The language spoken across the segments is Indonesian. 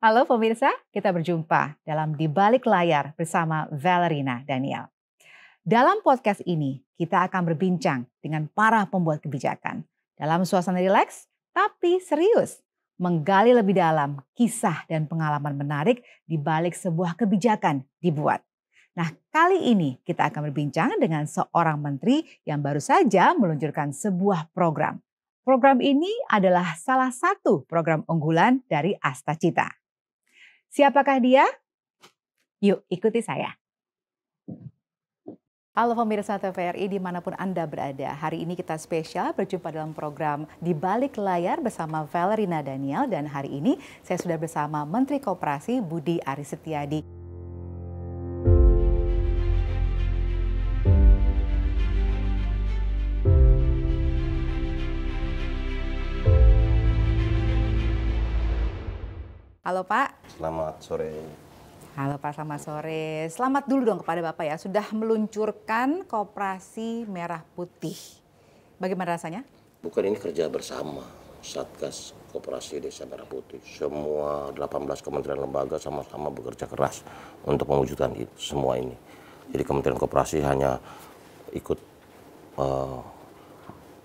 Halo pemirsa, kita berjumpa dalam Di Balik Layar bersama Valerina Daniel. Dalam podcast ini, kita akan berbincang dengan para pembuat kebijakan dalam suasana rileks tapi serius, menggali lebih dalam kisah dan pengalaman menarik di balik sebuah kebijakan dibuat. Nah, kali ini kita akan berbincang dengan seorang menteri yang baru saja meluncurkan sebuah program. Program ini adalah salah satu program unggulan dari Astacita. Siapakah dia? Yuk ikuti saya. Halo pemirsa TVRI dimanapun Anda berada. Hari ini kita spesial berjumpa dalam program Di Balik Layar bersama Valerina Daniel. Dan hari ini saya sudah bersama Menteri Koperasi Budi Aris Setiadi. Halo Pak. Selamat sore. Halo Pak, selamat sore. Selamat dulu dong kepada Bapak ya, sudah meluncurkan Koperasi Merah Putih. Bagaimana rasanya? Bukan ini kerja bersama Satgas Koperasi Desa Merah Putih. Semua 18 kementerian lembaga sama-sama bekerja keras untuk mewujudkan semua ini. Jadi Kementerian Koperasi hanya ikut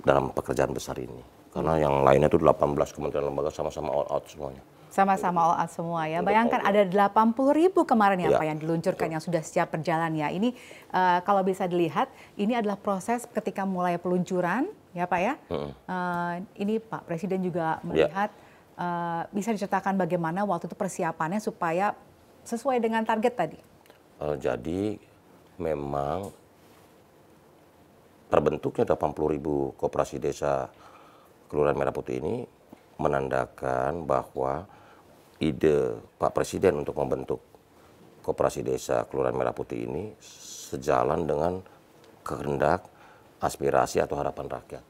dalam pekerjaan besar ini. Karena yang lainnya itu 18 kementerian lembaga sama-sama all out semuanya. Sama-sama all out semua ya. Bayangkan ada 80.000 kemarin ya Pak yang diluncurkan yang sudah siap berjalan ya. Ini kalau bisa dilihat ini adalah proses ketika mulai peluncuran ya Pak ya. Ini Pak Presiden juga melihat bisa diceritakan bagaimana waktu itu persiapannya supaya sesuai dengan target tadi. Jadi memang terbentuknya 80.000 koperasi desa Kelurahan Merah Putih ini menandakan bahwa ide Pak Presiden untuk membentuk Koperasi Desa Kelurahan Merah Putih ini sejalan dengan kehendak, aspirasi atau harapan rakyat.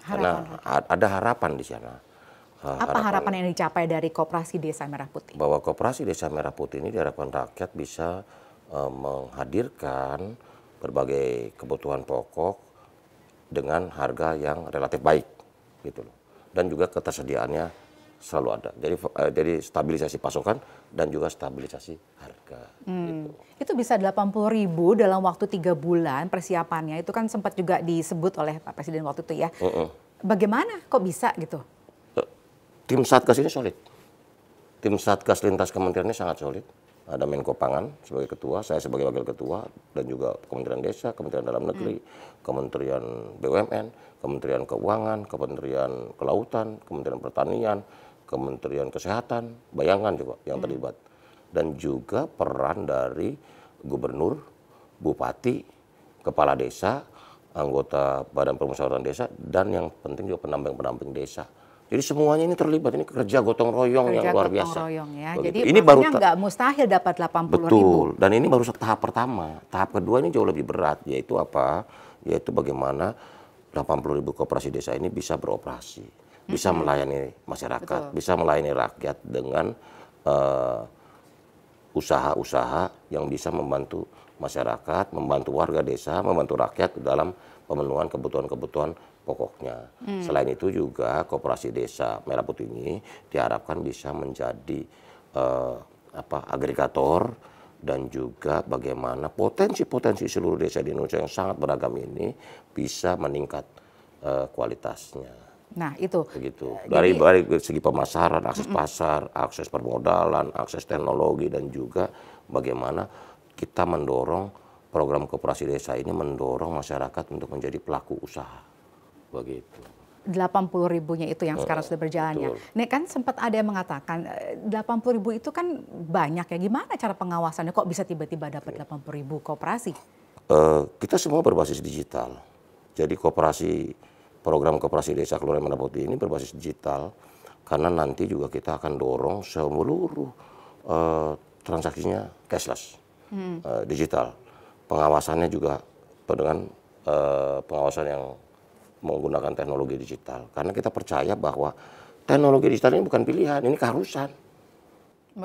Karena ada harapan di sana. Apa harapan yang dicapai dari Koperasi Desa Merah Putih? Bahwa Koperasi Desa Merah Putih ini diharapkan rakyat bisa menghadirkan berbagai kebutuhan pokok dengan harga yang relatif baik, gitu loh. Dan juga ketersediaannya selalu ada. Jadi stabilisasi pasokan dan juga stabilisasi harga. Gitu. Itu bisa 80.000 dalam waktu 3 bulan persiapannya. Itu kan sempat juga disebut oleh Pak Presiden waktu itu ya. Bagaimana kok bisa gitu? Tim Satgas ini solid. Tim Satgas lintas kementerian ini sangat solid. Ada Menko Pangan sebagai ketua, saya sebagai wakil ketua, dan juga Kementerian Desa, Kementerian Dalam Negeri, Kementerian BUMN, Kementerian Keuangan, Kementerian Kelautan, Kementerian Pertanian, Kementerian Kesehatan, bayangkan juga yang terlibat. Dan juga peran dari gubernur, bupati, kepala desa, anggota Badan Permusyawaratan Desa, dan yang penting juga pendamping-pendamping desa. Jadi semuanya ini terlibat, ini kerja gotong royong yang luar biasa. Gotong royong ya. Begitu. Jadi ini baru nggak mustahil dapat 80.000. Betul, dan ini baru tahap pertama. Tahap kedua ini jauh lebih berat, yaitu apa? Yaitu bagaimana 80.000 koperasi desa ini bisa beroperasi, bisa melayani masyarakat, bisa melayani rakyat dengan usaha-usaha yang bisa membantu masyarakat, membantu warga desa, membantu rakyat dalam pemenuhan kebutuhan-kebutuhan pokoknya. Selain itu juga Koperasi Desa Merah Putih ini diharapkan bisa menjadi agregator dan juga bagaimana potensi-potensi seluruh desa di Indonesia yang sangat beragam ini bisa meningkat kualitasnya. Nah itu. Begitu. Dari segi pemasaran, akses pasar, akses permodalan, akses teknologi, dan juga bagaimana kita mendorong program koperasi desa ini mendorong masyarakat untuk menjadi pelaku usaha. Begitu. 80.000-nya itu yang sekarang sudah berjalannya. Nih kan sempat ada yang mengatakan 80.000 itu kan banyak ya. Gimana cara pengawasannya? Kok bisa tiba-tiba dapat 80.000 koperasi? Kita semua berbasis digital. Jadi program koperasi desa Kelurahan Merah Putih ini berbasis digital. Karena nanti juga kita akan dorong seluruh transaksinya cashless, digital. Pengawasannya juga dengan pengawasan yang menggunakan teknologi digital. Karena kita percaya bahwa teknologi digital ini bukan pilihan, ini keharusan.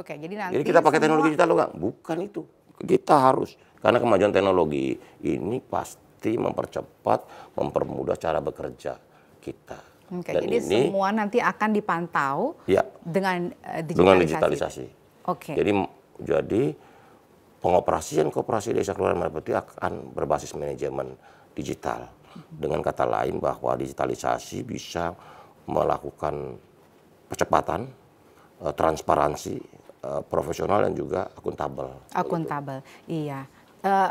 Oke, jadi kita pakai teknologi digital enggak? Bukan itu. Kita harus. Karena kemajuan teknologi ini pasti mempercepat, mempermudah cara bekerja kita. Oke, jadi semua nanti akan dipantau dengan digitalisasi. Oke. Jadi pengoperasian koperasi desa kelurahan Merah Putih akan berbasis manajemen digital. Dengan kata lain bahwa digitalisasi bisa melakukan percepatan, transparansi, profesional dan juga akuntabel. Akuntabel, iya. Eh,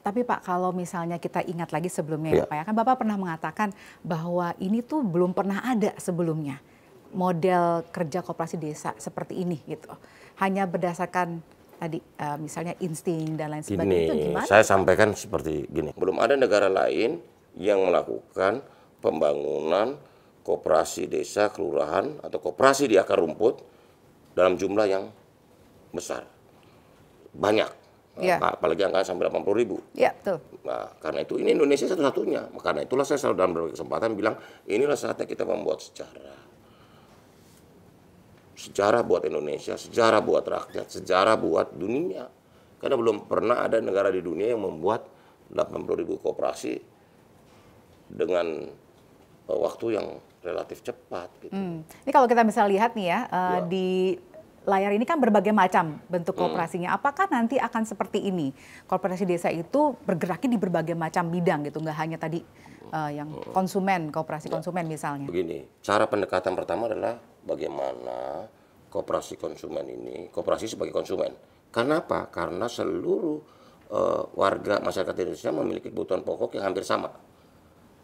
tapi Pak, kalau misalnya kita ingat lagi sebelumnya ya Pak, ya kan Bapak pernah mengatakan bahwa ini tuh belum pernah ada sebelumnya model kerja koperasi desa seperti ini gitu. Hanya berdasarkan tadi misalnya insting dan lain sebagainya, itu gimana? Saya sampaikan seperti gini, belum ada negara lain yang melakukan pembangunan koperasi desa, kelurahan atau koperasi di akar rumput dalam jumlah yang besar, banyak, apalagi angka sampai 80.000. Iya, betul. Nah, karena itu ini Indonesia satu-satunya. Karena itulah saya selalu dalam berbagai kesempatan bilang inilah saatnya kita membuat sejarah. Sejarah buat Indonesia, sejarah buat rakyat, sejarah buat dunia. Karena belum pernah ada negara di dunia yang membuat 80.000 koperasi dengan waktu yang relatif cepat. Gitu. Ini kalau kita bisa lihat nih ya, di layar ini kan berbagai macam bentuk kooperasinya. Apakah nanti akan seperti ini? Koperasi desa itu bergeraknya di berbagai macam bidang gitu, nggak hanya tadi yang konsumen, koperasi konsumen misalnya. Begini, cara pendekatan pertama adalah bagaimana koperasi konsumen ini, koperasi sebagai konsumen. Karena apa? Karena seluruh warga masyarakat Indonesia memiliki kebutuhan pokok yang hampir sama.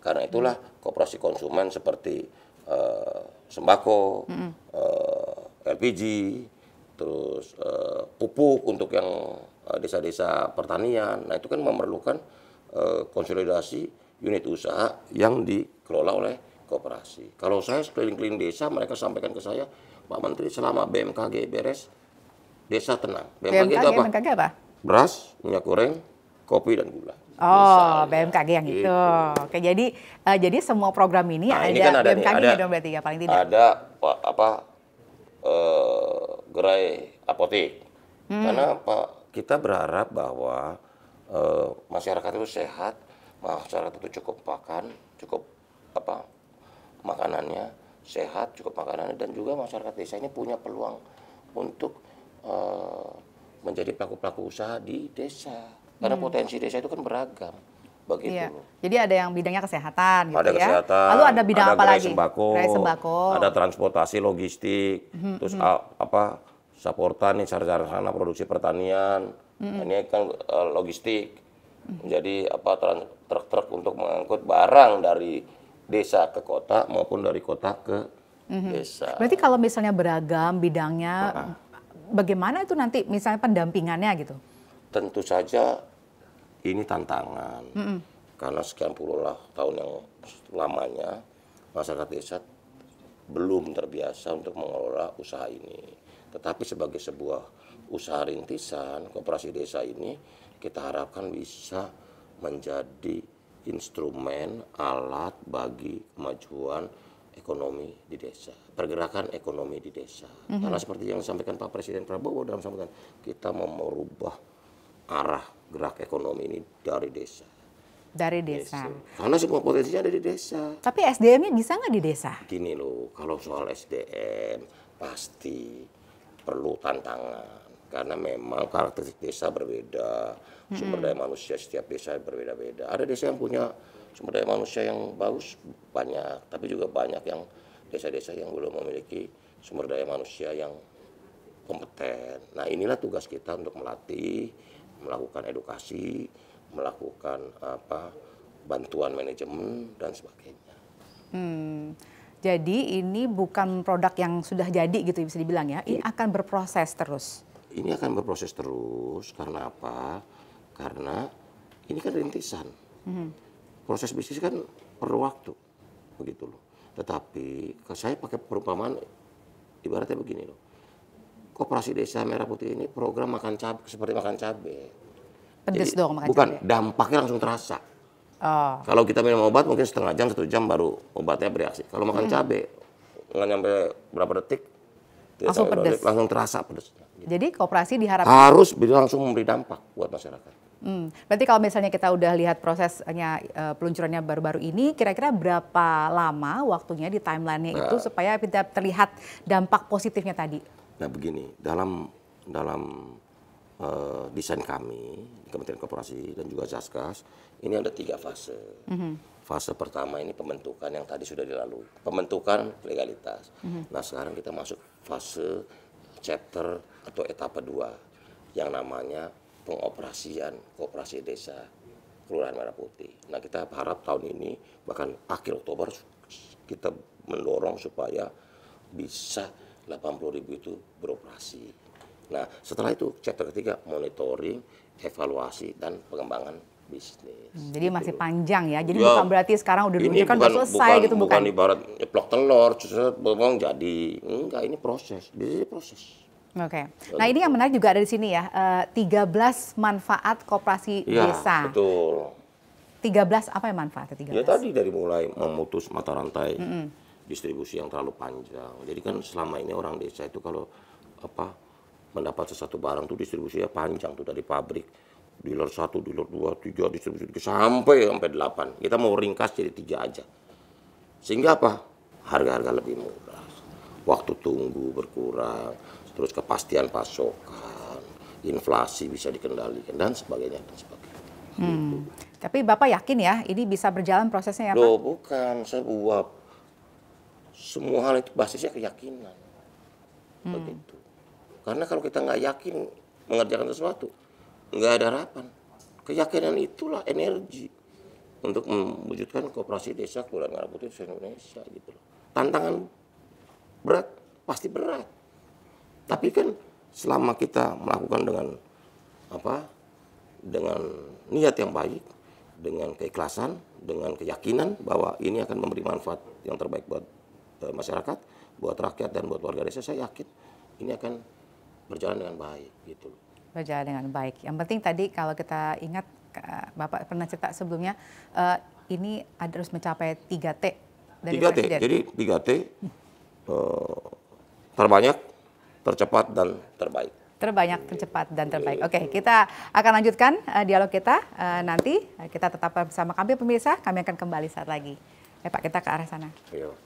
Karena itulah koperasi konsumen seperti sembako, LPG, terus pupuk untuk yang desa-desa pertanian. Nah itu kan memerlukan konsolidasi unit usaha yang dikelola oleh koperasi. Kalau saya keliling-keliling desa, mereka sampaikan ke saya, Pak Menteri, selama BMKG beres, desa tenang. BMKG itu apa? BMKG apa? Beras, minyak goreng, kopi dan gula. Oh, misalnya. BMKG yang itu. Gitu. Oke, jadi semua program ini Nah, ada, ini kan BMKG-nya dong berarti ya paling tidak. Ada gerai apotek. Karena kita berharap bahwa masyarakat itu sehat, masyarakat itu cukup makan, cukup makanannya sehat, cukup makanannya, dan juga masyarakat desa ini punya peluang untuk menjadi pelaku-pelaku usaha di desa. Karena potensi desa itu kan beragam. Begitu. Iya. Jadi ada yang bidangnya kesehatan gitu ada ya. kesehatan, Lalu ada bidang apa lagi? Gerai sembako. Ada transportasi logistik, terus Saporta nih sarjana produksi pertanian. Ini kan logistik. Jadi truk-truk untuk mengangkut barang dari desa ke kota maupun dari kota ke desa. Berarti kalau misalnya beragam bidangnya, bagaimana itu nanti misalnya pendampingannya gitu? Tentu saja ini tantangan. Karena sekian puluh tahun yang lamanya masyarakat desa belum terbiasa untuk mengelola usaha ini. Tetapi sebagai sebuah usaha rintisan, koperasi desa ini kita harapkan bisa menjadi instrumen, alat bagi kemajuan ekonomi di desa, pergerakan ekonomi di desa. Karena seperti yang disampaikan Pak Presiden Prabowo dalam sambutan, kita mau merubah arah gerak ekonomi ini dari desa. Dari desa. Karena semua potensinya ada di desa. Tapi SDM-nya bisa nggak di desa? Gini loh, kalau soal SDM pasti perlu tantangan. Karena memang karakteristik desa berbeda, sumber daya manusia setiap desa berbeda-beda. Ada desa yang punya sumber daya manusia yang bagus banyak, tapi juga banyak yang desa-desa yang belum memiliki sumber daya manusia yang kompeten. Nah inilah tugas kita untuk melatih, melakukan edukasi, melakukan bantuan manajemen dan sebagainya. Jadi ini bukan produk yang sudah jadi gitu bisa dibilang ya, ini akan berproses terus. Ini akan berproses terus karena apa? Karena ini kan rintisan. Proses bisnis kan perlu waktu, begitu loh. Tetapi saya pakai perumpamaan ibaratnya begini loh. Koperasi Desa Merah Putih ini program makan cabai seperti makan cabai. Pedes dong makan bukan, cabai. dampaknya langsung terasa. Oh. Kalau kita minum obat mungkin setengah jam, 1 jam baru obatnya bereaksi. Kalau makan cabai nggak nyampe berapa detik, langsung pedes. Langsung terasa pedesnya. Jadi koperasi diharapkan harus langsung memberi dampak buat masyarakat. Berarti kalau misalnya kita udah lihat prosesnya peluncurannya baru-baru ini, kira-kira berapa lama waktunya di timeline-nya itu supaya kita terlihat dampak positifnya tadi? Nah begini, dalam desain kami di Kementerian Koperasi dan juga Zaskas ini ada 3 fase. Fase pertama ini pembentukan yang tadi sudah dilalui, pembentukan legalitas. Nah sekarang kita masuk fase chapter atau etapa 2 yang namanya pengoperasian koperasi desa Kelurahan Merah Putih. Nah kita harap tahun ini bahkan akhir Oktober kita mendorong supaya bisa 80.000 itu beroperasi. Nah setelah itu chapter ketiga monitoring, evaluasi dan pengembangan bisnis. Jadi masih panjang ya. Jadi Ya, bukan berarti sekarang udah ini diluncurkan udah selesai gitu bukan? bukan ibarat nyeplok telur, memang jadi. Enggak, ini proses. Ini proses. Oke. Nah ini yang menarik juga ada di sini ya. 13 manfaat koperasi Ya, desa. betul. 13 apa yang manfaatnya 13? Ya tadi dari mulai memutus mata rantai distribusi yang terlalu panjang. Jadi kan selama ini orang desa itu kalau mendapat sesuatu barang tuh distribusinya panjang tuh dari pabrik. Dealer 1, dealer 2, 3, distribusi 3 sampai 8. Kita mau ringkas jadi 3 aja. Sehingga apa? Harga-harga lebih murah. Waktu tunggu berkurang, terus kepastian pasokan, inflasi bisa dikendalikan dan sebagainya dan sebagainya. Gitu. Tapi Bapak yakin ya ini bisa berjalan prosesnya ya Pak? Loh, bukan sebuah semua hal itu basisnya keyakinan. Begitu. Karena kalau kita nggak yakin mengerjakan sesuatu, nggak ada harapan. Keyakinan itulah energi untuk mewujudkan koperasi desa Kelurahan Merah Putih di Indonesia gitu loh. Tantangan berat, pasti berat. Tapi kan selama kita melakukan dengan niat yang baik, dengan keikhlasan, dengan keyakinan bahwa ini akan memberi manfaat yang terbaik buat masyarakat, buat rakyat dan buat warga desa, saya yakin ini akan berjalan dengan baik gitu. Berjalan dengan baik. Yang penting tadi kalau kita ingat Bapak pernah cerita sebelumnya ini harus mencapai 3T dari 3T. Presiden. Jadi 3T terbanyak, tercepat dan terbaik. Terbanyak, tercepat dan terbaik. Oke, kita akan lanjutkan dialog kita nanti. Kita tetap bersama kami pemirsa. Kami akan kembali saat lagi. Pak, kita ke arah sana. Ayo.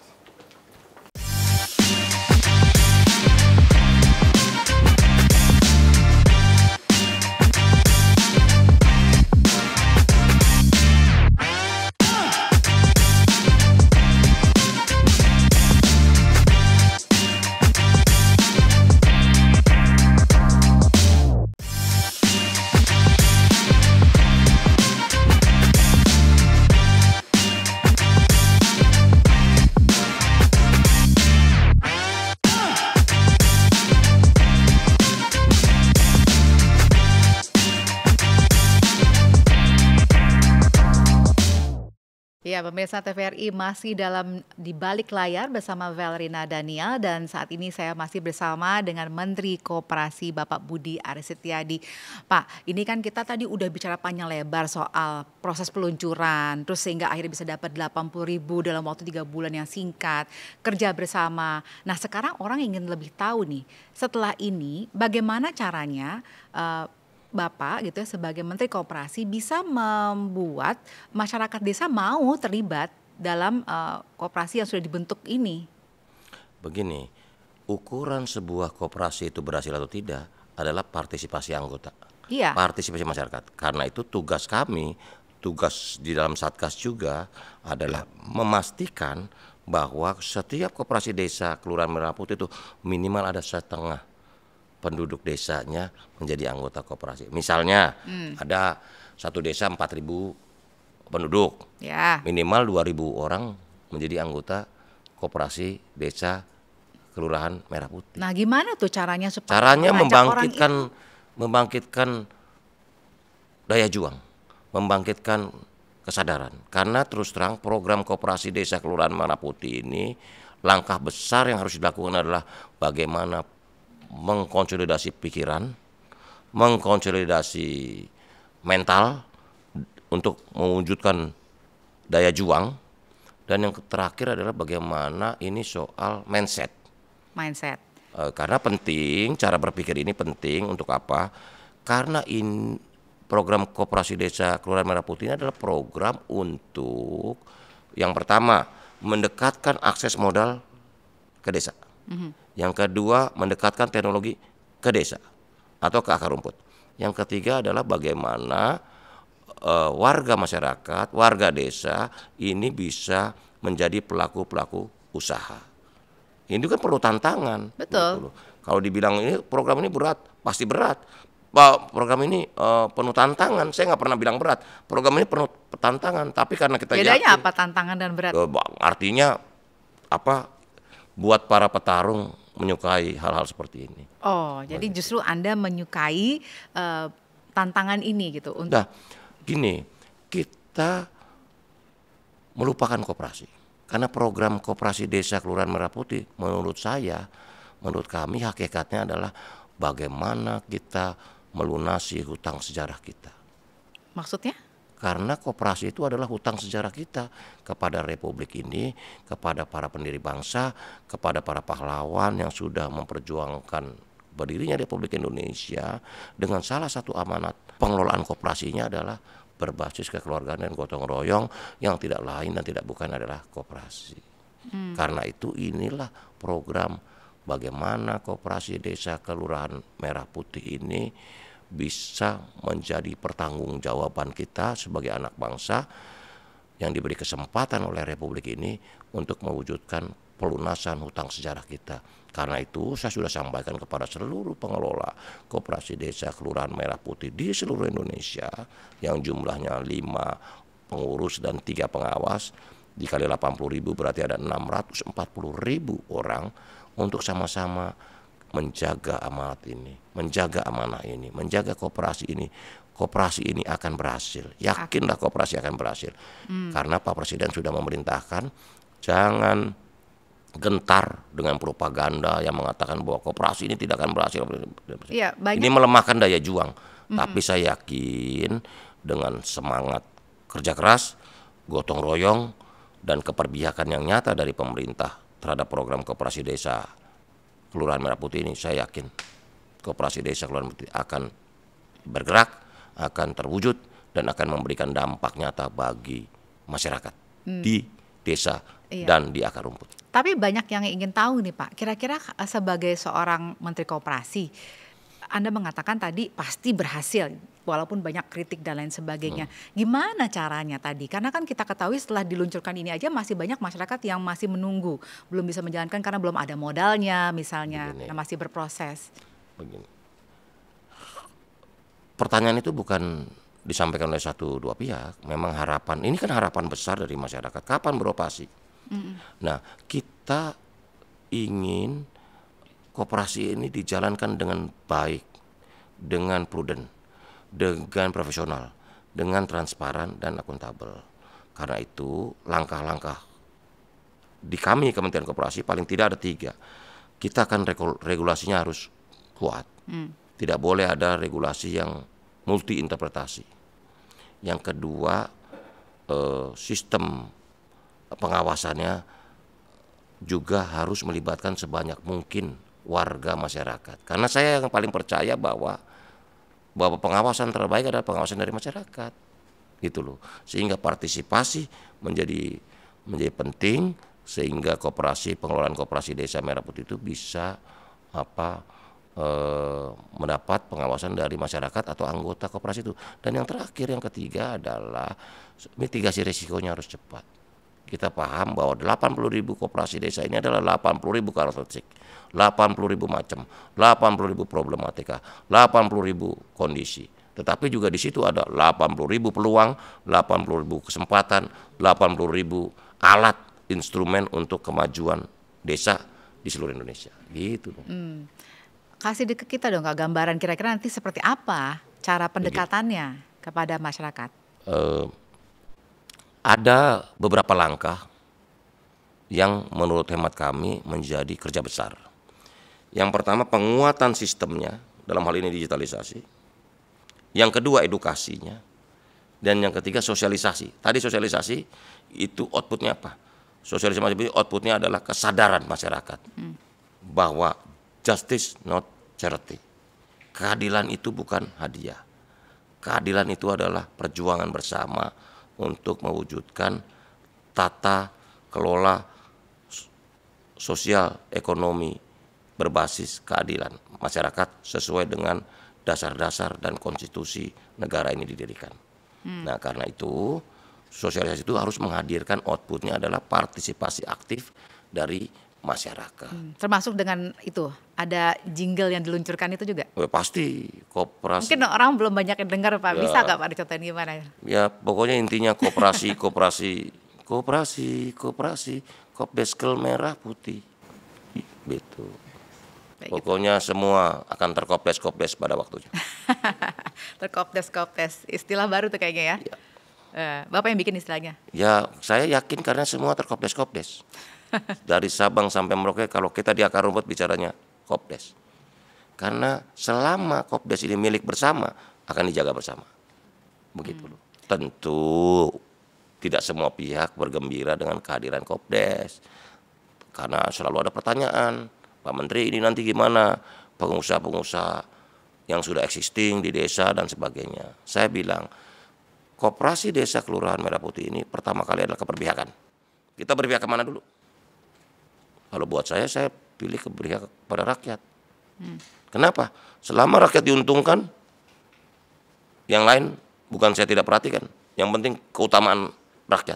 Ya, pemirsa TVRI masih di balik layar bersama Valerina Danial dan saat ini saya masih bersama dengan Menteri Koperasi Bapak Budi Aris Setiadi. Pak, ini kan kita tadi udah bicara panjang lebar soal proses peluncuran, terus sehingga akhirnya bisa dapat 80.000 dalam waktu 3 bulan yang singkat, kerja bersama. Nah, sekarang orang ingin lebih tahu nih, setelah ini bagaimana caranya Bapak gitu ya sebagai Menteri Koperasi bisa membuat masyarakat desa mau terlibat dalam koperasi yang sudah dibentuk ini. Begini, ukuran sebuah koperasi itu berhasil atau tidak adalah partisipasi anggota, partisipasi masyarakat. Karena itu tugas kami, tugas di dalam Satgas juga adalah memastikan bahwa setiap koperasi desa Kelurahan Merah Putih itu minimal ada setengah penduduk desanya menjadi anggota koperasi. Misalnya ada satu desa 4.000 penduduk, minimal 2.000 orang menjadi anggota koperasi desa Kelurahan Merah Putih. Nah, gimana tuh caranya supaya membangkitkan daya juang, membangkitkan kesadaran. Karena terus terang program koperasi desa Kelurahan Merah Putih ini langkah besar yang harus dilakukan adalah bagaimana mengkonsolidasi pikiran, mengkonsolidasi mental untuk mewujudkan daya juang, dan yang terakhir adalah bagaimana ini soal mindset. Karena penting, cara berpikir ini penting untuk apa? Karena program koperasi desa Kelurahan Merah Putih ini adalah program untuk yang pertama mendekatkan akses modal ke desa. Yang kedua, mendekatkan teknologi ke desa. atau ke akar rumput. Yang ketiga adalah bagaimana warga masyarakat, warga desa ini bisa menjadi pelaku-pelaku usaha. Ini kan perlu tantangan. Betul. Gitu loh. Kalau dibilang ini program ini berat, pasti berat. Program ini penuh tantangan. Saya nggak pernah bilang berat. Program ini penuh tantangan. Tapi karena kita Bedanya yakin, apa tantangan dan berat? artinya apa? Buat para petarung menyukai hal-hal seperti ini. Oh, jadi justru Anda menyukai tantangan ini gitu. Nah, gini, kita melupakan koperasi. Karena program koperasi desa Kelurahan Merah Putih menurut kami hakikatnya adalah bagaimana kita melunasi hutang sejarah kita. Maksudnya? Karena koperasi itu adalah hutang sejarah kita kepada Republik ini, kepada para pendiri bangsa, kepada para pahlawan yang sudah memperjuangkan berdirinya Republik Indonesia. Dengan salah satu amanat pengelolaan koperasinya adalah berbasis kekeluargaan dan gotong royong yang tidak lain dan tidak bukan adalah koperasi. Karena itu inilah program bagaimana koperasi desa Kelurahan Merah Putih ini bisa menjadi pertanggungjawaban kita sebagai anak bangsa yang diberi kesempatan oleh Republik ini untuk mewujudkan pelunasan hutang sejarah kita. Karena itu saya sudah sampaikan kepada seluruh pengelola koperasi desa Kelurahan Merah Putih di seluruh Indonesia yang jumlahnya 5 pengurus dan 3 pengawas, dikali 80.000 berarti ada 640.000 orang untuk sama-sama menjaga amanat ini, menjaga amanah ini, menjaga koperasi ini. Koperasi ini akan berhasil. Yakinlah koperasi akan berhasil. Karena Pak Presiden sudah memerintahkan jangan gentar dengan propaganda yang mengatakan bahwa koperasi ini tidak akan berhasil. Ya, ini melemahkan daya juang. Tapi saya yakin dengan semangat kerja keras, gotong royong, dan keperpihakan yang nyata dari pemerintah terhadap program koperasi desa Kelurahan Merah Putih ini, saya yakin koperasi desa Kelurahan Merah Putih akan bergerak, akan terwujud, dan akan memberikan dampak nyata bagi masyarakat di desa dan di akar rumput. Tapi banyak yang ingin tahu nih Pak, kira-kira sebagai seorang Menteri Koperasi, Anda mengatakan tadi pasti berhasil, walaupun banyak kritik dan lain sebagainya. Gimana caranya tadi? Karena kan kita ketahui setelah diluncurkan ini aja masih banyak masyarakat yang masih menunggu, belum bisa menjalankan karena belum ada modalnya misalnya, masih berproses. Begini. Pertanyaan itu bukan disampaikan oleh 1-2 pihak, memang harapan, ini kan harapan besar dari masyarakat, kapan beroperasi? Nah, kita ingin koperasi ini dijalankan dengan baik, dengan prudent, dengan profesional, dengan transparan dan akuntabel. Karena itu langkah-langkah di kami Kementerian Koperasi paling tidak ada 3. Kita akan regulasinya harus kuat. Tidak boleh ada regulasi yang multi interpretasi. Yang kedua, sistem pengawasannya juga harus melibatkan sebanyak mungkin warga masyarakat. Karena saya yang paling percaya bahwa pengawasan terbaik adalah pengawasan dari masyarakat. Gitu loh. Sehingga partisipasi menjadi penting sehingga pengelolaan koperasi desa Merah Putih itu bisa mendapat pengawasan dari masyarakat atau anggota koperasi itu. Dan yang terakhir, yang ketiga adalah mitigasi risikonya harus cepat. Kita paham bahwa 80.000 koperasi desa ini adalah 80.000 karakteristik, 80.000 macam, 80.000 problematika, 80.000 kondisi. Tetapi juga di situ ada 80.000 peluang, 80.000 kesempatan, 80.000 alat instrumen untuk kemajuan desa di seluruh Indonesia. Gitu. Kasih ke kita dong Kak, gambaran kira-kira nanti seperti apa cara pendekatannya kepada masyarakat. Ada beberapa langkah yang menurut hemat kami menjadi kerja besar. Yang pertama, penguatan sistemnya, dalam hal ini digitalisasi. Yang kedua, edukasinya. Dan yang ketiga, sosialisasi. Tadi sosialisasi itu outputnya apa? Sosialisasi outputnya adalah kesadaran masyarakat bahwa justice not charity. Keadilan itu bukan hadiah. Keadilan itu adalah perjuangan bersama untuk mewujudkan tata kelola sosial ekonomi berbasis keadilan masyarakat sesuai dengan dasar-dasar dan konstitusi negara ini didirikan. Nah, karena itu sosialisasi itu harus menghadirkan outputnya adalah partisipasi aktif dari masyarakat. Termasuk dengan itu, ada jingle yang diluncurkan itu juga? Pasti koperasi. Mungkin orang belum banyak yang dengar Pak, Ya. bisa nggak Pak dicontohin gimana? Ya pokoknya intinya koperasi, Kopdeskel merah putih. Gitu. Pokoknya semua akan terkopdes pada waktunya. Terkopdes, istilah baru tuh kayaknya ya. Ya. Bapak yang bikin istilahnya? Ya saya yakin karena semua terkopdes. Dari Sabang sampai Merauke kalau kita di akar rumput bicaranya kopdes. Karena selama kopdes ini milik bersama akan dijaga bersama. Begitu loh. Tentu tidak semua pihak bergembira dengan kehadiran kopdes. Karena selalu ada pertanyaan, Pak Menteri ini nanti gimana? Pengusaha-pengusaha yang sudah existing di desa dan sebagainya. Saya bilang, Koperasi Desa Kelurahan Merah Putih ini pertama kali adalah keberpihakan. Kita berpihak kemana dulu? Kalau buat saya pilih berpihak kepada rakyat. Kenapa? Selama rakyat diuntungkan, yang lain bukan saya tidak perhatikan. Yang penting keutamaan rakyat.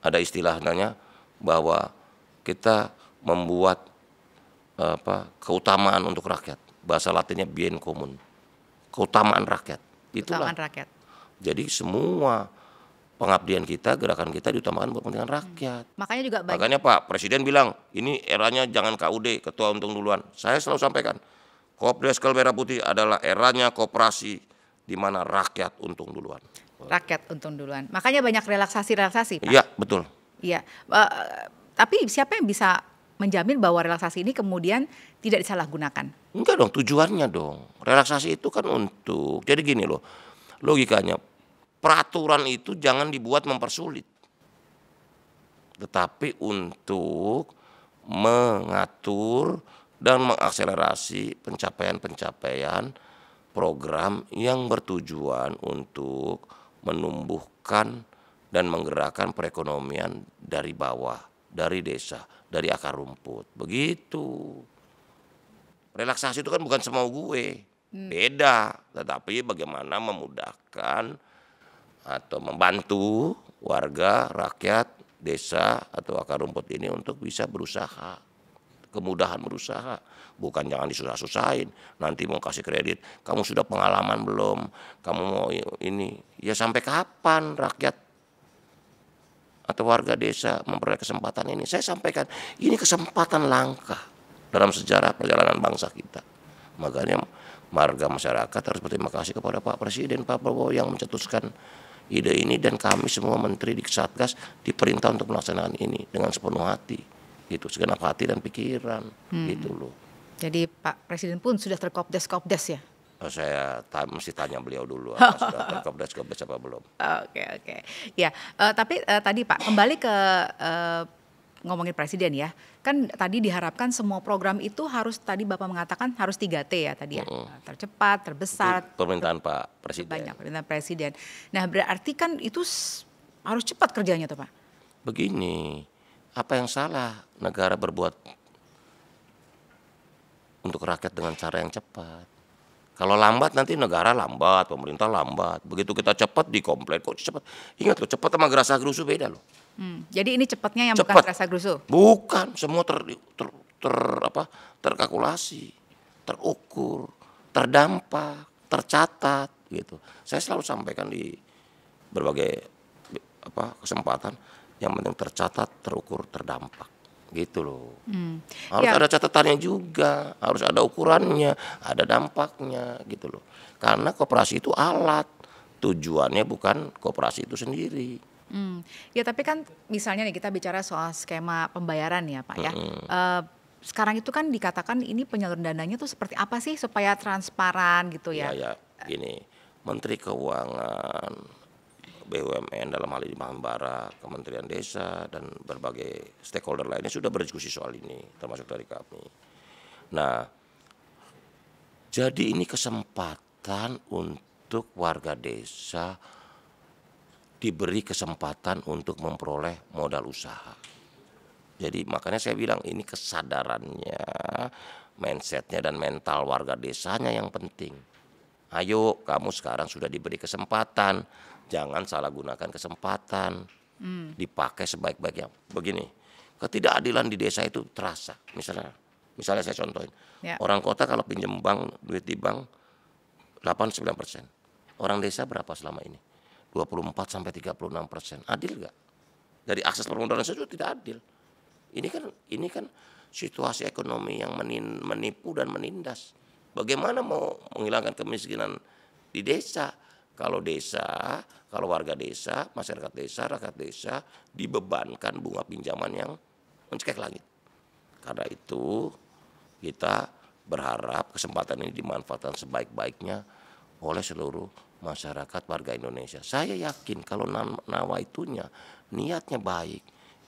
Ada istilahnya bahwa kita membuat keutamaan untuk rakyat. Bahasa Latinnya bien commun. Keutamaan rakyat. Itulah. Keutamaan rakyat. Jadi semua pengabdian kita, gerakan kita diutamakan buat kepentingan rakyat. Makanya juga banyak. Makanya Pak Presiden bilang, ini eranya jangan KUD, ketua untung duluan. Saya selalu sampaikan, Kopdeskel Merah Putih adalah eranya koperasi di mana rakyat untung duluan. Rakyat untung duluan. Makanya banyak relaksasi Pak. Iya, betul. Iya. Tapi siapa yang bisa menjamin bahwa relaksasi ini kemudian tidak disalahgunakan? Enggak dong, tujuannya dong. Relaksasi itu kan untuk, jadi gini loh, logikanya, peraturan itu jangan dibuat mempersulit. Tetapi untuk mengatur dan mengakselerasi pencapaian-pencapaian program yang bertujuan untuk menumbuhkan dan menggerakkan perekonomian dari bawah, dari desa, dari akar rumput. Begitu. Relaksasi itu kan bukan semau gue. Beda, tetapi bagaimana memudahkan atau membantu warga, rakyat, desa atau akar rumput ini untuk bisa berusaha. Kemudahan berusaha, bukan jangan disusah-susahin. Nanti mau kasih kredit, kamu sudah pengalaman belum? Kamu mau ini, ya sampai kapan rakyat atau warga desa memperoleh kesempatan ini? Saya sampaikan, ini kesempatan langka dalam sejarah perjalanan bangsa kita. Makanya warga masyarakat harus berterima kasih kepada Pak Presiden, Pak Prabowo yang mencetuskan ide ini dan kami semua menteri di Satgas diperintah untuk melaksanakan ini dengan sepenuh hati, gitu, segenap hati dan pikiran, gitu loh. Jadi Pak Presiden pun sudah terkopdes ya? Saya mesti tanya beliau dulu, apa sudah terkopdes apa belum. Oke. Ya, tapi tadi Pak kembali ke ngomongin Presiden ya, kan tadi diharapkan semua program itu harus, tadi Bapak mengatakan harus 3T ya tadi ya, tercepat, terbesar. Itu permintaan Pak Presiden. Banyak permintaan Presiden. Nah berarti kan itu harus cepat kerjanya tuh Pak. Begini, apa yang salah negara berbuat untuk rakyat dengan cara yang cepat? Kalau lambat nanti negara lambat, pemerintah lambat. Begitu kita cepat dikomplain, kok cepat? Ingat loh, cepat sama gerasa gerusu beda loh. Jadi ini cepatnya yang Cepat. bukan gerasa gerusu? Bukan, semua terkalkulasi, terukur, terdampak, tercatat gitu. Saya selalu sampaikan di berbagai kesempatan, yang penting tercatat, terukur, terdampak. Gitu loh. Harus ada catatannya juga, harus ada ukurannya, ada dampaknya gitu loh. Karena koperasi itu alat, tujuannya bukan koperasi itu sendiri. Ya tapi kan misalnya nih kita bicara soal skema pembayaran ya Pak ya. Sekarang itu kan dikatakan ini penyaluran dananya tuh seperti apa sih supaya transparan gitu ya? Ya gini, Menteri Keuangan, BUMN dalam hal ini Mahambara, Kementerian Desa dan berbagai stakeholder lainnya sudah berdiskusi soal ini, termasuk dari kami. Nah, jadi ini kesempatan untuk warga desa diberi kesempatan untuk memperoleh modal usaha. Jadi makanya saya bilang ini kesadarannya, mindsetnya dan mental warga desanya yang penting. Ayo kamu sekarang sudah diberi kesempatan, jangan salah gunakan kesempatan, dipakai sebaik-baiknya. Begini, ketidakadilan di desa itu terasa. Misalnya saya contohin, Ya. orang kota kalau pinjam bank, duit di bank 8-9%. Orang desa berapa selama ini? 24-36%. Adil nggak? Dari akses permodalan saja tidak adil. Ini kan situasi ekonomi yang menipu dan menindas. Bagaimana mau menghilangkan kemiskinan di desa? Kalau warga desa, masyarakat desa, rakyat desa dibebankan bunga pinjaman yang mencekik langit. Karena itu kita berharap kesempatan ini dimanfaatkan sebaik-baiknya oleh seluruh masyarakat warga Indonesia. Saya yakin kalau nawaitunya, niatnya baik,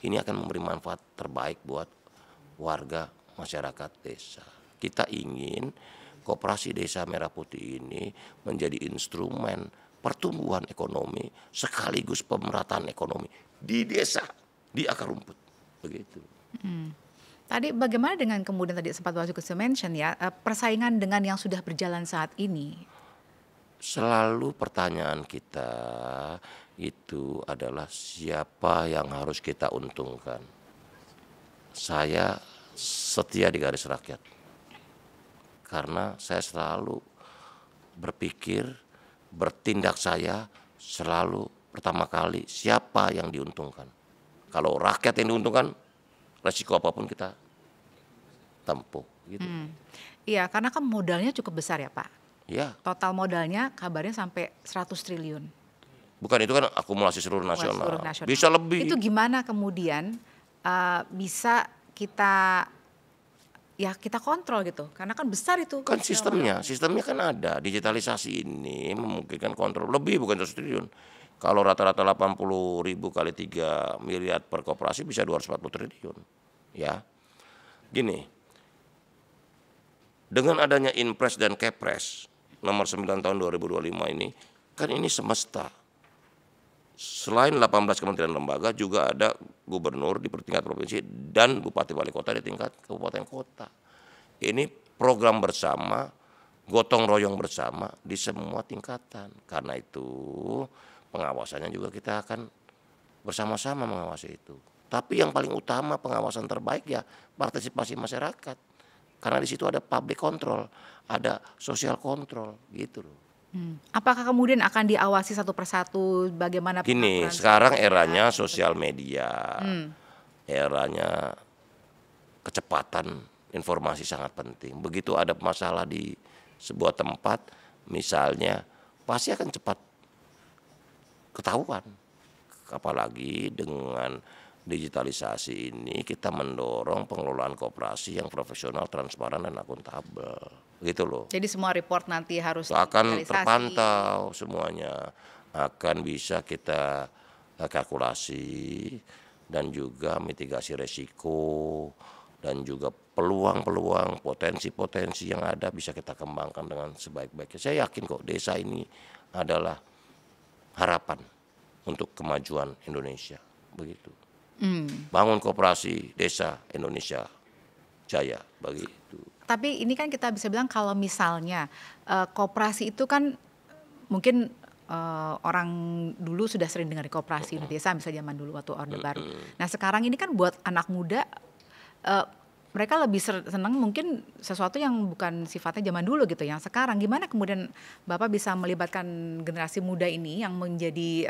ini akan memberi manfaat terbaik buat warga masyarakat desa. Kita ingin Koperasi Desa Merah Putih ini menjadi instrumen pertumbuhan ekonomi sekaligus pemerataan ekonomi di desa, di akar rumput. Begitu. Tadi bagaimana dengan kemudian tadi sempat Pak Agus mention ya, persaingan dengan yang sudah berjalan saat ini? Selalu pertanyaan kita itu adalah siapa yang harus kita untungkan. Saya setia di garis rakyat. Karena saya selalu berpikir, bertindak saya selalu pertama kali siapa yang diuntungkan. Kalau rakyat yang diuntungkan, resiko apapun kita tempuh. Gitu. Iya, karena kan modalnya cukup besar ya Pak. Ya. Total modalnya kabarnya sampai 100 triliun. Bukan, itu kan akumulasi seluruh nasional. Bisa lebih. Itu gimana kemudian bisa kita kontrol gitu, karena kan besar itu. Kan sistemnya kan ada. Digitalisasi ini memungkinkan kontrol lebih, bukan 100 triliun. Kalau rata-rata 80.000 kali 3 miliar per koperasi bisa 240 triliun. Ya. Gini, dengan adanya Inpres dan Kepres nomor 9 tahun 2025 ini, kan ini semesta. Selain 18 kementerian lembaga juga ada gubernur di tingkat provinsi dan bupati wali kota di tingkat kabupaten kota. Ini program bersama, gotong royong bersama di semua tingkatan. Karena itu pengawasannya juga kita akan bersama-sama mengawasi itu. Tapi yang paling utama pengawasan terbaik ya partisipasi masyarakat. Karena di situ ada public control, ada social control gitu loh. Apakah kemudian akan diawasi satu persatu bagaimana? Gini, sekarang eranya sosial media, eranya kecepatan informasi sangat penting. Begitu ada masalah di sebuah tempat, misalnya pasti akan cepat ketahuan. Apalagi dengan digitalisasi ini kita mendorong pengelolaan koperasi yang profesional, transparan dan akuntabel. Gitu loh. Jadi semua report nanti harus akan terpantau semuanya, akan bisa kita kalkulasi dan juga mitigasi resiko dan juga peluang-peluang, potensi-potensi yang ada bisa kita kembangkan dengan sebaik-baiknya. Saya yakin kok desa ini adalah harapan untuk kemajuan Indonesia, begitu. Bangun koperasi desa Indonesia jaya, begitu. Tapi ini kan kita bisa bilang kalau misalnya koperasi itu kan mungkin orang dulu sudah sering dengar koperasi di desa, misalnya zaman dulu waktu Orde Baru. Nah sekarang ini kan buat anak muda mereka lebih senang mungkin sesuatu yang bukan sifatnya zaman dulu gitu. Yang sekarang gimana kemudian Bapak bisa melibatkan generasi muda ini yang menjadi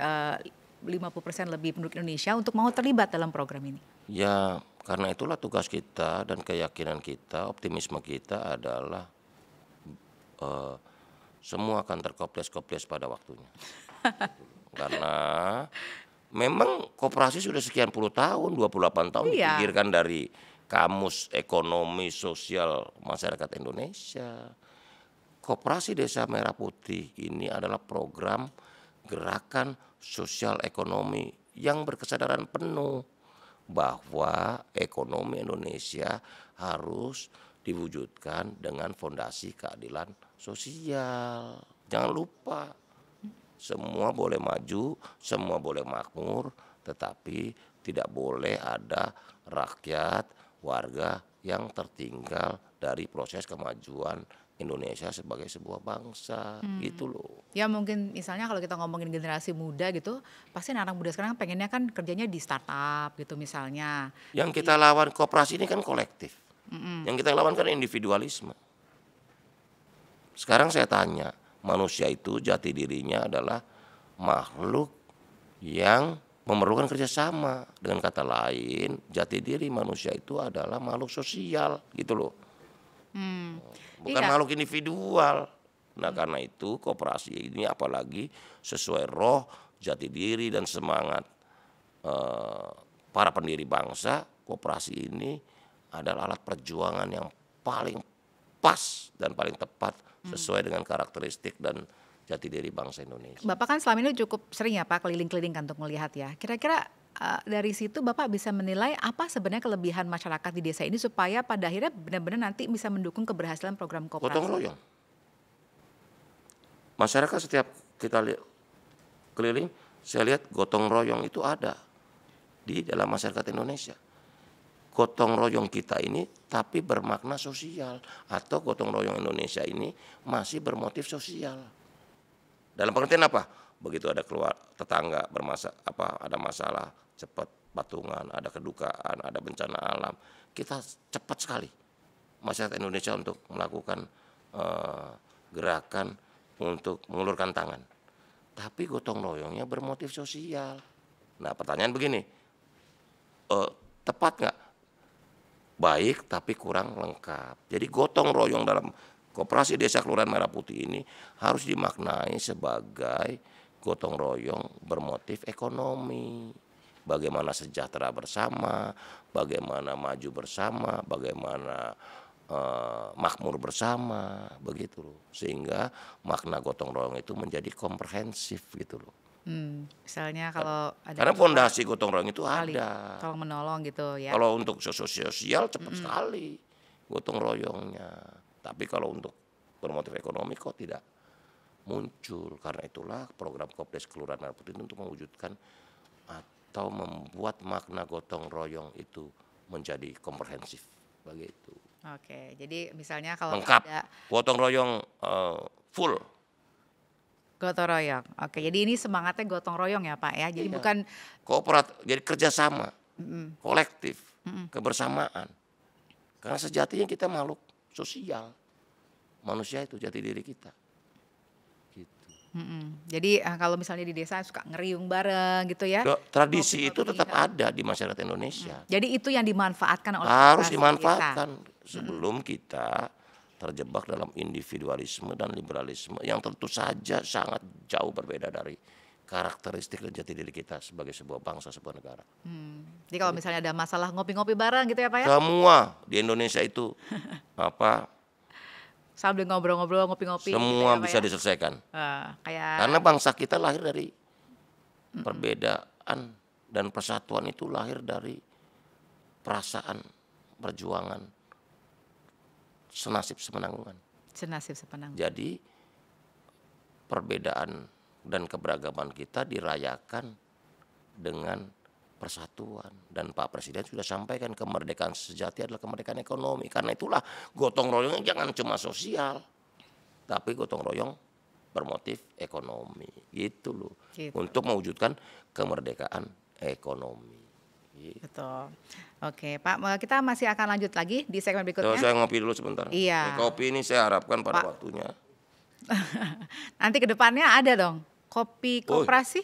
50% lebih penduduk Indonesia untuk mau terlibat dalam program ini? Ya, karena itulah tugas kita dan keyakinan kita, optimisme kita adalah semua akan terkoples-koples pada waktunya. Karena memang koperasi sudah sekian puluh tahun, 28 tahun dipikirkan dari Kamus Ekonomi Sosial Masyarakat Indonesia. Koperasi Desa Merah Putih ini adalah program gerakan sosial ekonomi yang berkesadaran penuh bahwa ekonomi Indonesia harus diwujudkan dengan fondasi keadilan sosial. Jangan lupa, semua boleh maju, semua boleh makmur, tetapi tidak boleh ada rakyat, warga yang tertinggal dari proses kemajuan Indonesia sebagai sebuah bangsa, gitu loh. Ya mungkin misalnya kalau kita ngomongin generasi muda gitu, pasti anak muda sekarang pengennya kan kerjanya di startup gitu misalnya. Yang kita lawan koperasi ini kan kolektif. Yang kita lawan kan individualisme. Sekarang saya tanya, manusia itu jati dirinya adalah makhluk yang memerlukan kerjasama. Dengan kata lain, jati diri manusia itu adalah makhluk sosial, gitu loh. Bukan makhluk individual. Nah karena itu koperasi ini apalagi sesuai roh, jati diri dan semangat para pendiri bangsa, koperasi ini adalah alat perjuangan yang paling pas dan paling tepat sesuai dengan karakteristik dan jati diri bangsa Indonesia. Bapak kan selama ini cukup sering ya Pak keliling-keliling kan untuk melihat ya. Kira-kira dari situ Bapak bisa menilai apa sebenarnya kelebihan masyarakat di desa ini supaya pada akhirnya benar-benar nanti bisa mendukung keberhasilan program koperasi. Gotong royong. Masyarakat setiap kita keliling, saya lihat gotong royong itu ada di dalam masyarakat Indonesia. Gotong royong kita ini tapi bermakna sosial, atau gotong royong Indonesia ini masih bermotif sosial. Dalam pengertian apa? Begitu ada keluar tetangga ada masalah, cepat patungan, ada kedukaan, ada bencana alam, kita cepat sekali masyarakat Indonesia untuk melakukan gerakan untuk mengulurkan tangan. Tapi gotong royongnya bermotif sosial. Nah pertanyaan begini, tepat nggak? Baik tapi kurang lengkap. Jadi gotong royong dalam Koperasi Desa Kelurahan Merah Putih ini harus dimaknai sebagai gotong royong bermotif ekonomi. Bagaimana sejahtera bersama, bagaimana maju bersama, bagaimana makmur bersama, begitu loh. Sehingga makna gotong royong itu menjadi komprehensif gitu loh. Misalnya kalau ada Karena fondasi gotong royong itu ada. tolong menolong gitu ya. Kalau untuk sosial cepat sekali gotong royongnya. Tapi kalau untuk bermotif ekonomi kok tidak muncul. Karena itulah program Kopdes Kelurahan Merah Putih untuk mewujudkan atau membuat makna gotong royong itu menjadi komprehensif begitu. Oke, jadi misalnya kalau Lengkap, ada gotong royong full. gotong royong. Oke, jadi ini semangatnya gotong royong ya Pak ya. Jadi Iya. bukan Jadi kerjasama, kolektif, kebersamaan. Karena sejatinya kita makhluk sosial, manusia itu jati diri kita. Gitu. Jadi kalau misalnya di desa suka ngeriung bareng gitu ya. Tradisi itu Ngopi-ngopi, tetap ada di masyarakat Indonesia. Jadi itu yang dimanfaatkan oleh Harus koperasi dimanfaatkan desa. sebelum kita terjebak dalam individualisme dan liberalisme yang tentu saja sangat jauh berbeda dari karakteristik dan jati diri kita sebagai sebuah bangsa, sebuah negara. Jadi kalau misalnya ada masalah ngopi-ngopi bareng gitu ya Pak ya. Semua di Indonesia itu Sambil ngobrol-ngobrol ngopi-ngopi gitu semua ya, Pak bisa ya. diselesaikan. Kayak Karena bangsa kita lahir dari perbedaan dan persatuan itu lahir dari perasaan perjuangan senasib sepenanggungan. senasib sepenanggungan. Jadi perbedaan dan keberagaman kita dirayakan dengan persatuan. Dan Pak Presiden sudah sampaikan kemerdekaan sejati adalah kemerdekaan ekonomi. Karena itulah gotong royong jangan cuma sosial, tapi gotong royong bermotif ekonomi. Gitu loh. Gitu. Untuk mewujudkan kemerdekaan ekonomi. Gitu. Betul. Oke Pak, kita masih akan lanjut lagi di segmen So, berikutnya. saya ngopi dulu sebentar. Iya. Ini kopi ini saya harapkan pada Pak. waktunya. Nanti ke depannya ada dong kopi koperasi.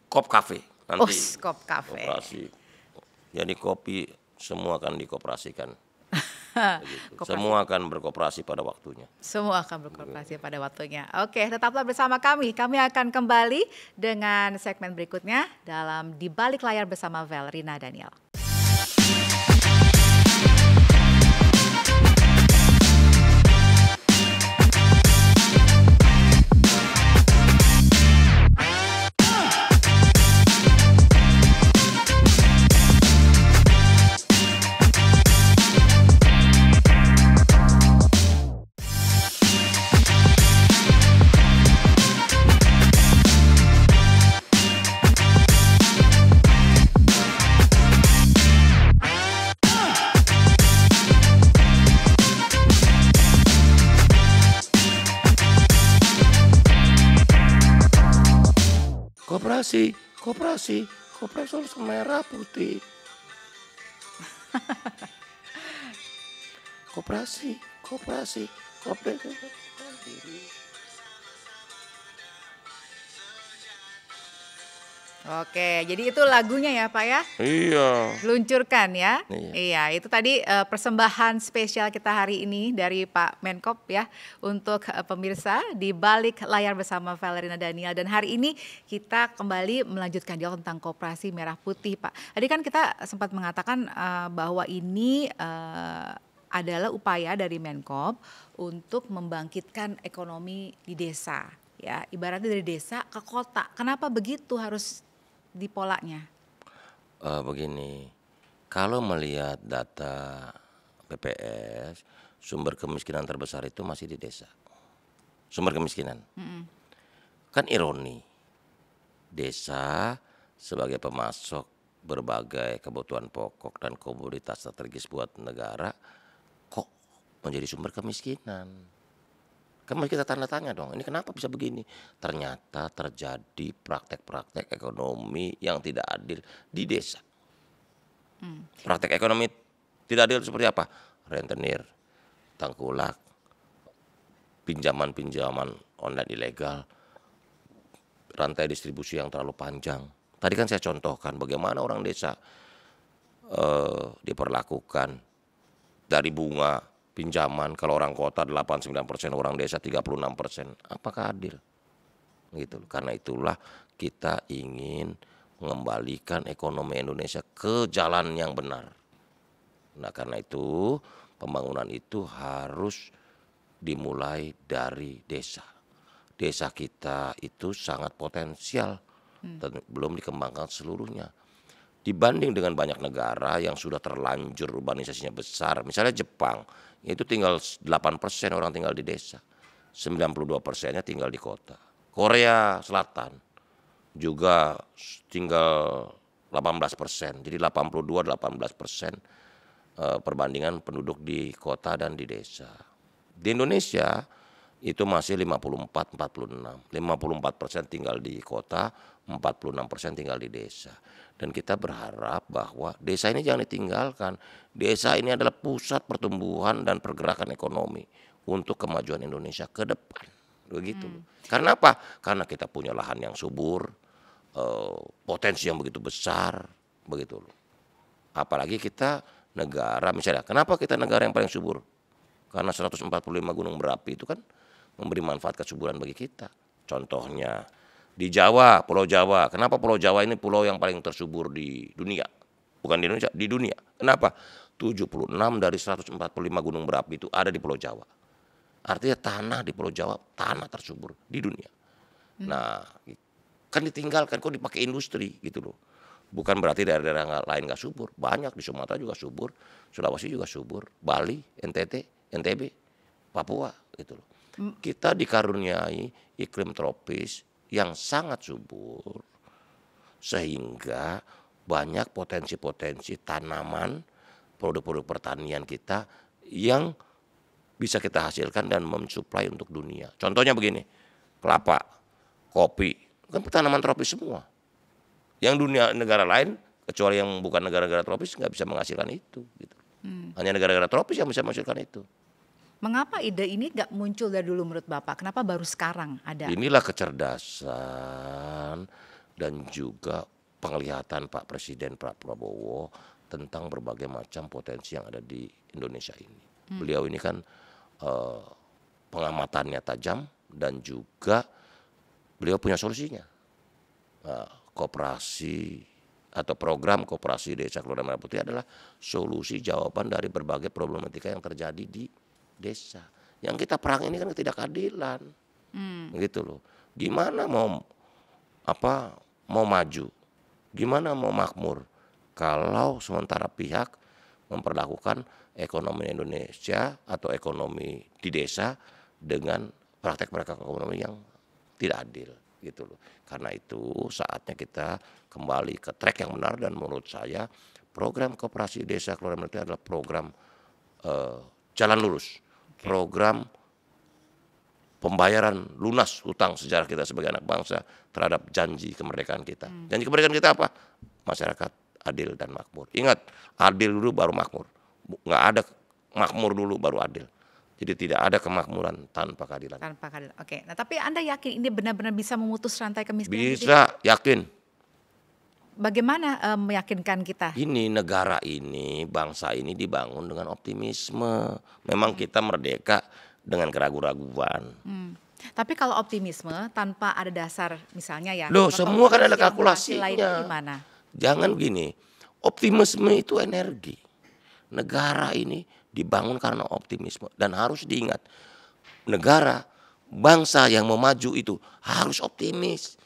Kop Cafe. Nanti Kop Cafe. koperasi. Jadi kopi semua akan dikoperasikan. Begitu. Koperasi. Semua akan berkooperasi pada waktunya. Semua akan berkooperasi pada waktunya. Oke, tetaplah bersama kami. Kami akan kembali dengan segmen berikutnya dalam Di Balik Layar bersama Valerina Daniel. koperasi harus merah putih. Koperasi. Oke, jadi itu lagunya ya Pak ya? Iya. Luncurkan ya. Iya. Iya, itu tadi persembahan spesial kita hari ini dari Pak Menkop ya untuk pemirsa di balik layar bersama Valerina Daniel. Dan hari ini kita kembali melanjutkan dialog tentang koperasi merah putih Pak. Tadi kan kita sempat mengatakan bahwa ini adalah upaya dari Menkop untuk membangkitkan ekonomi di desa. Ya, ibaratnya dari desa ke kota. Kenapa begitu harus dipolanya? Begini, kalau melihat data BPS, sumber kemiskinan terbesar itu masih di desa. Sumber kemiskinan. Kan ironi, desa sebagai pemasok berbagai kebutuhan pokok dan komoditas strategis buat negara, kok menjadi sumber kemiskinan? Kan mari kita tanda tanya dong, ini kenapa bisa begini? Ternyata terjadi praktek-praktek ekonomi yang tidak adil di desa. Praktek ekonomi tidak adil seperti apa? Rentenir, tengkulak, pinjaman online ilegal, rantai distribusi yang terlalu panjang. Tadi kan saya contohkan bagaimana orang desa diperlakukan dari bunga pinjaman, kalau orang kota 89%, orang desa 36%. Apakah adil? Gitu. Karena itulah kita ingin mengembalikan ekonomi Indonesia ke jalan yang benar. Nah, karena itu pembangunan itu harus dimulai dari desa. Desa kita itu sangat potensial dan belum dikembangkan seluruhnya. Dibanding dengan banyak negara yang sudah terlanjur urbanisasinya besar, misalnya Jepang, itu tinggal 8% orang tinggal di desa, 92%-nya tinggal di kota. Korea Selatan juga tinggal 18%, jadi 82-18% perbandingan penduduk di kota dan di desa. Di Indonesia itu masih 54-46, 54% tinggal di kota, 46% tinggal di desa. Dan kita berharap bahwa desa ini jangan ditinggalkan. Desa ini adalah pusat pertumbuhan dan pergerakan ekonomi untuk kemajuan Indonesia ke depan. Begitu. Karena apa? Karena kita punya lahan yang subur, potensi yang begitu besar, begitu loh. Apalagi kita negara, misalnya, kenapa kita negara yang paling subur? Karena 145 gunung berapi itu kan memberi manfaat kesuburan bagi kita. Contohnya di Jawa, Pulau Jawa. Kenapa Pulau Jawa ini pulau yang paling tersubur di dunia? Bukan di Indonesia, di dunia. Kenapa? 76 dari 145 gunung berapi itu ada di Pulau Jawa. Artinya tanah di Pulau Jawa, tanah tersubur di dunia. Nah, kan ditinggalkan, kok dipakai industri gitu loh. Bukan berarti daerah-daerah lain nggak subur. Banyak di Sumatera juga subur, Sulawesi juga subur, Bali, NTT, NTB, Papua gitu loh. Kita dikaruniai iklim tropis yang sangat subur sehingga banyak potensi-potensi tanaman, produk-produk pertanian kita yang bisa kita hasilkan dan mensuplai untuk dunia. Contohnya begini, kelapa, kopi, kan tanaman tropis semua. Yang dunia negara lain, kecuali yang bukan negara-negara tropis, nggak bisa menghasilkan itu. Gitu. Hanya negara-negara tropis yang bisa menghasilkan itu. Mengapa ide ini nggak muncul dari dulu menurut Bapak? Kenapa baru sekarang ada? Inilah kecerdasan dan juga penglihatan Pak Presiden Pak Prabowo tentang berbagai macam potensi yang ada di Indonesia ini. Beliau ini kan pengamatannya tajam dan juga beliau punya solusinya. Koperasi atau program koperasi Desa Kelurahan Merah Putih adalah solusi jawaban dari berbagai problematika yang terjadi di desa. Yang kita perang ini kan ketidakadilan, gitu loh. Gimana mau maju, gimana mau makmur kalau sementara pihak memperlakukan ekonomi Indonesia atau ekonomi di desa dengan praktek-praktek ekonomi yang tidak adil, gitu loh. Karena itu saatnya kita kembali ke track yang benar dan menurut saya program koperasi Desa Kelurahan Merah Putih adalah program jalan lurus. Program pembayaran lunas hutang sejarah kita sebagai anak bangsa terhadap janji kemerdekaan kita. Janji kemerdekaan kita apa? Masyarakat adil dan makmur. Ingat, adil dulu baru makmur. Nggak ada makmur dulu baru adil. Jadi tidak ada kemakmuran tanpa keadilan. Tanpa keadilan. Oke. Nah, tapi Anda yakin ini benar-benar bisa memutus rantai kemiskinan? Bisa, yakin. Bagaimana meyakinkan kita? Ini negara ini, bangsa ini dibangun dengan optimisme. Memang kita merdeka dengan keraguan-raguan. Tapi kalau optimisme tanpa ada dasar misalnya ya. Loh, semua kan ada kalkulasinya. kalkulasinya. Jangan gini, optimisme itu energi. Negara ini dibangun karena optimisme. Dan harus diingat, negara, bangsa yang mau maju itu harus optimis.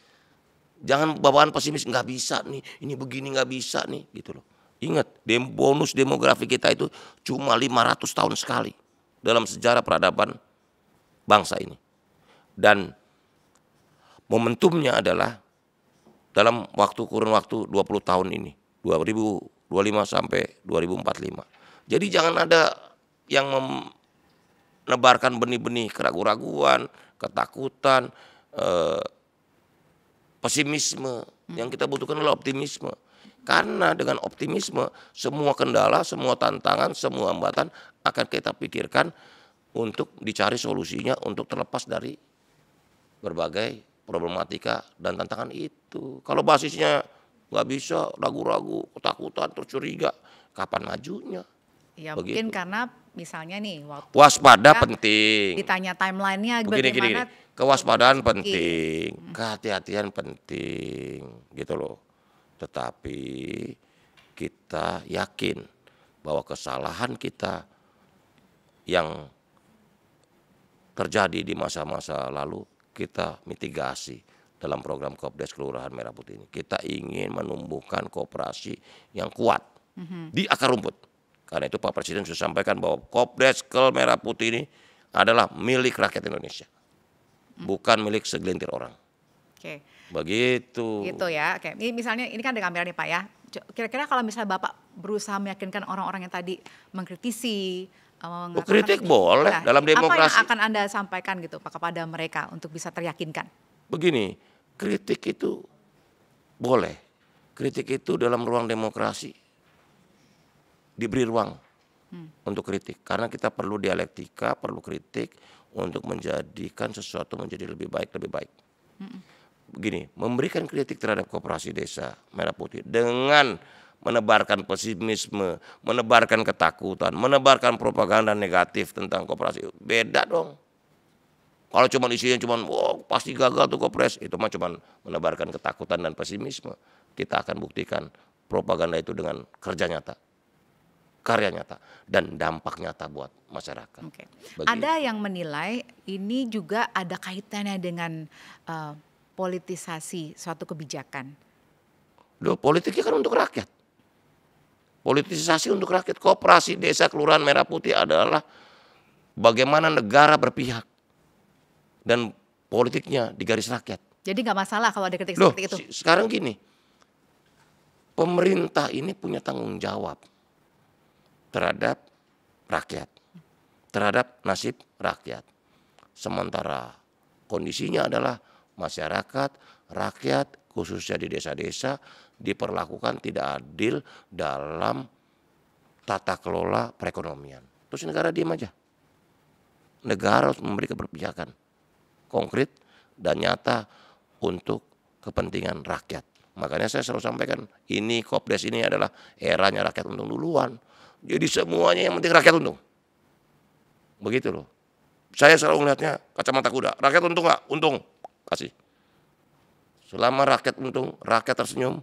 Jangan bawaan pesimis, nggak bisa nih, ini begini nggak bisa nih, gitu loh. Ingat, bonus demografi kita itu cuma 500 tahun sekali dalam sejarah peradaban bangsa ini. Dan momentumnya adalah dalam kurun waktu 20 tahun ini, 2025 sampai 2045. Jadi jangan ada yang menebarkan benih-benih keraguan-raguan, ketakutan, pesimisme. Yang kita butuhkan adalah optimisme. Karena dengan optimisme semua kendala, semua tantangan, semua hambatan akan kita pikirkan untuk dicari solusinya untuk terlepas dari berbagai problematika dan tantangan itu. Kalau basisnya nggak bisa, ragu-ragu, ketakutan, terus curiga, kapan majunya? Ya begitu. Mungkin karena misalnya nih waktu waspada penting. Ditanya timelinenya bagaimana? Kewaspadaan penting, kehati-hatian penting, gitu loh. Tetapi kita yakin bahwa kesalahan kita yang terjadi di masa-masa lalu kita mitigasi dalam program Kopdes Kelurahan Merah Putih ini. Kita ingin menumbuhkan koperasi yang kuat di akar rumput. Karena itu Pak Presiden sudah sampaikan bahwa Kopdes Kel Merah Putih ini adalah milik rakyat Indonesia, bukan milik segelintir orang. Oke. Begitu. Gitu ya. Oke. Ini misalnya ini kan ada kamera nih Pak ya. Kira-kira kalau misalnya Bapak berusaha meyakinkan orang-orang yang tadi mengkritisi, kritik boleh dalam demokrasi. Apa yang akan Anda sampaikan gitu Pak kepada mereka untuk bisa teryakinkan? Begini, kritik itu boleh. Kritik itu dalam ruang demokrasi diberi ruang untuk kritik. Karena kita perlu dialektika, perlu kritik untuk menjadikan sesuatu menjadi lebih baik, lebih baik. Begini, memberikan kritik terhadap koperasi desa Merah Putih dengan menebarkan pesimisme, menebarkan ketakutan, menebarkan propaganda negatif tentang koperasi, beda dong. Kalau cuma isinya cuma pasti gagal tuh Kopres, itu mah cuma menebarkan ketakutan dan pesimisme. Kita akan buktikan propaganda itu dengan kerja nyata, karya nyata, dan dampak nyata buat masyarakat. Oke. Ada yang menilai ini juga ada kaitannya dengan politisasi suatu kebijakan. Loh, politiknya kan untuk rakyat. Politisasi untuk rakyat. Koperasi Desa Kelurahan Merah Putih adalah bagaimana negara berpihak dan politiknya di garis rakyat. Jadi nggak masalah kalau ada kritik seperti itu. Sekarang gini, pemerintah ini punya tanggung jawab terhadap rakyat, terhadap nasib rakyat. Sementara kondisinya adalah masyarakat, rakyat, khususnya di desa-desa diperlakukan tidak adil dalam tata kelola perekonomian. Terus negara diam aja. Negara harus memberi keberpihakan konkret dan nyata untuk kepentingan rakyat. Makanya saya selalu sampaikan, ini Kopdes ini adalah eranya rakyat untung duluan. Jadi semuanya yang penting rakyat untung. Begitu loh. Saya selalu melihatnya kacamata kuda. Rakyat untung nggak? Untung. Kasih. Selama rakyat untung, rakyat tersenyum,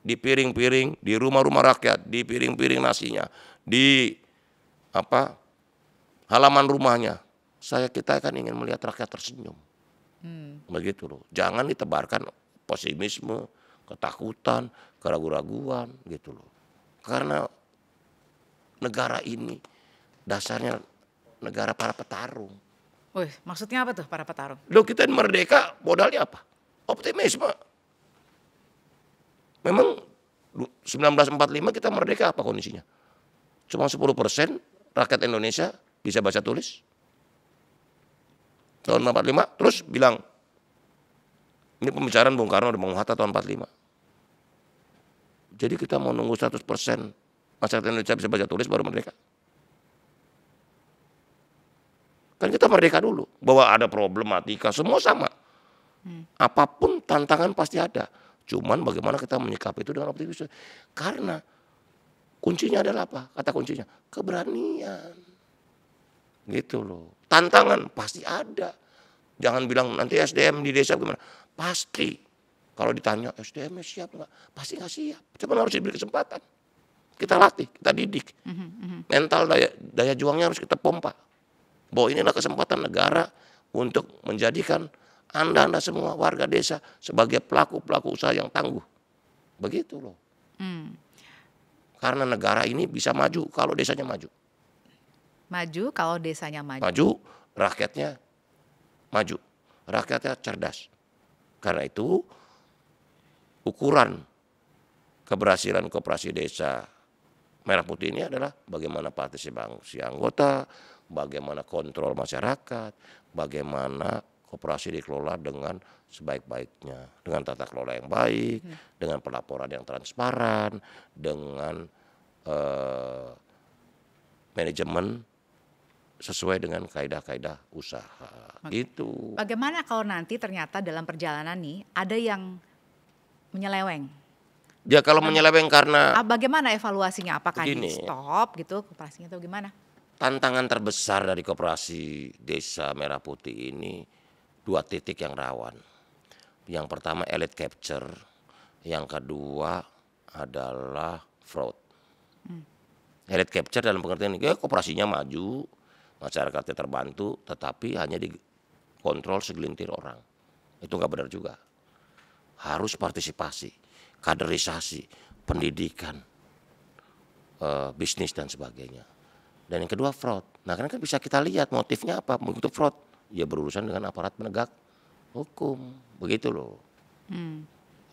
di piring-piring, di rumah-rumah rakyat, di piring-piring nasinya, di halaman rumahnya. Kita kan ingin melihat rakyat tersenyum. Begitu loh. Jangan ditebarkan pesimisme, ketakutan, keraguan-raguan gitu loh. Karena negara ini dasarnya negara para petarung. Wih, maksudnya apa tuh para petarung? Loh, kita merdeka modalnya apa? Optimisme. Memang 1945 kita merdeka apa kondisinya? Cuma 10% rakyat Indonesia bisa baca tulis. tahun 45, terus bilang, ini pembicaraan Bung Karno dan Bung Hatta tahun 45. Jadi kita mau nunggu 100% masyarakat Indonesia bisa baca tulis baru merdeka. Kan kita merdeka dulu, bahwa ada problematika, semua sama. Apapun tantangan pasti ada. Cuman bagaimana kita menyikapi itu dengan optimis. Karena kuncinya adalah apa? Kata kuncinya, keberanian. Gitu loh. Tantangan pasti ada. Jangan bilang nanti SDM di desa gimana. Pasti. Kalau ditanya SDM siap nggak? Pasti nggak siap. Cuma harus diberi kesempatan. Kita latih, kita didik. Mental daya juangnya harus kita pompa. Bahwa inilah kesempatan negara untuk menjadikan Anda semua warga desa sebagai pelaku-pelaku usaha yang tangguh. Begitu loh. Karena negara ini bisa maju kalau desanya maju. Maju kalau desanya maju. Maju, rakyatnya maju. Rakyatnya cerdas. Karena itu ukuran keberhasilan koperasi desa Merah Putih ini adalah bagaimana partisipasi anggota, bagaimana kontrol masyarakat, bagaimana koperasi dikelola dengan sebaik-baiknya, dengan tata kelola yang baik, dengan pelaporan yang transparan, dengan manajemen sesuai dengan kaidah-kaidah usaha. Gitu. Bagaimana kalau nanti ternyata dalam perjalanan nih ada yang menyeleweng? Ya kalau menyeleweng karena Bagaimana evaluasinya? Apakah begini, di stop gitu koperasinya atau gimana? tantangan terbesar dari koperasi desa Merah Putih ini 2 titik yang rawan. Yang pertama elite capture, yang kedua adalah fraud. Elite capture dalam pengertian ini, koperasinya maju, masyarakatnya terbantu, tetapi hanya dikontrol segelintir orang. Itu nggak benar juga. Harus partisipasi, kaderisasi, pendidikan, bisnis dan sebagainya. Dan yang kedua fraud. Nah kan bisa kita lihat motifnya apa untuk fraud. Ya berurusan dengan aparat penegak hukum. Begitu loh.